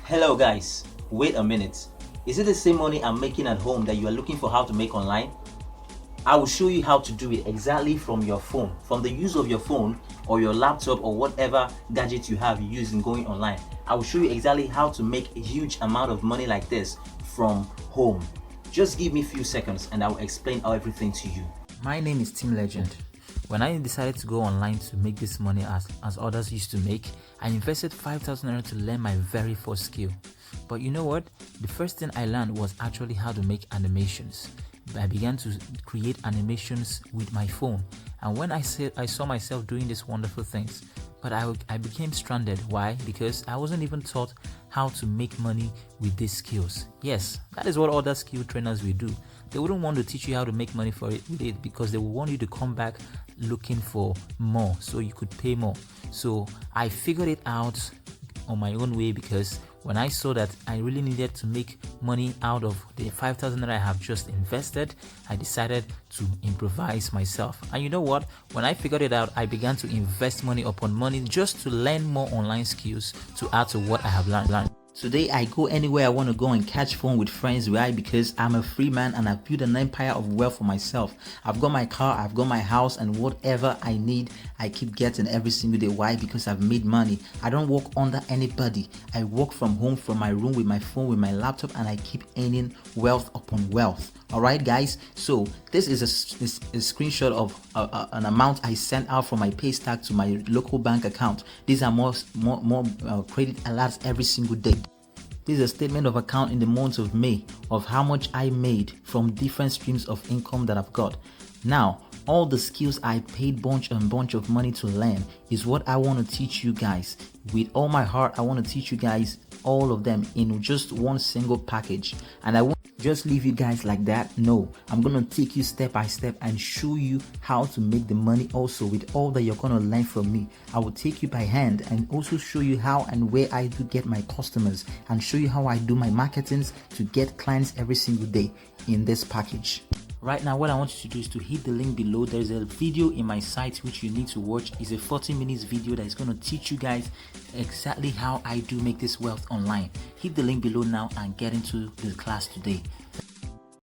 Hello guys, wait a minute. Is it the same money I'm making at home that you are looking for how to make online? I will show you how to do it exactly from your phone, from the use of your phone or your laptop or whatever gadget you have using going online. I will show you exactly how to make a huge amount of money like this from home. Just give me a few seconds and I will explain everything to you. My name is Team Legend. When I decided to go online to make this money as others used to make, I invested 5,000 Naira to learn my very first skill. But you know what? The first thing I learned was actually how to make animations. I began to create animations with my phone, and when I saw myself doing these wonderful things, but I became stranded. Why? Because I wasn't even taught how to make money with these skills. Yes, that is what other skill trainers will do. They wouldn't want to teach you how to make money with it because they will want you to come back looking for more so you could pay more. So I figured it out on my own way, because when I saw that I really needed to make money out of the 5,000 that I have just invested, I decided to improvise myself. And you know what? When I figured it out, I began to invest money upon money just to learn more online skills to add to what I have learned. Today I go anywhere I want to go and catch fun with friends. Why? Because I'm a free man and I've built an empire of wealth for myself. I've got my car, I've got my house, and whatever I need I keep getting every single day. Why? Because I've made money. I don't work under anybody. I work from home, from my room, with my phone, with my laptop, and I keep earning wealth upon wealth. Alright guys, so this is a screenshot of an amount I sent out from my pay stack to my local bank account. These are more credit alerts every single day. This is a statement of account in the month of May of how much I made from different streams of income that I've got. Now, all the skills I paid bunch of money to learn is what I want to teach you guys. With all my heart, I want to teach you guys all of them in just one single package. And I won't just leave you guys like that. No, I'm going to take you step by step and show you how to make the money also with all that you're going to learn from me. I will take you by hand and also show you how and where I do get my customers, and show you how I do my marketings to get clients every single day in this package. Right now, what I want you to do is to hit the link below. There's a video in my site which you need to watch. It's a 40 minutes video that is going to teach you guys exactly how I do make this wealth online. Hit the link below now and get into the class today.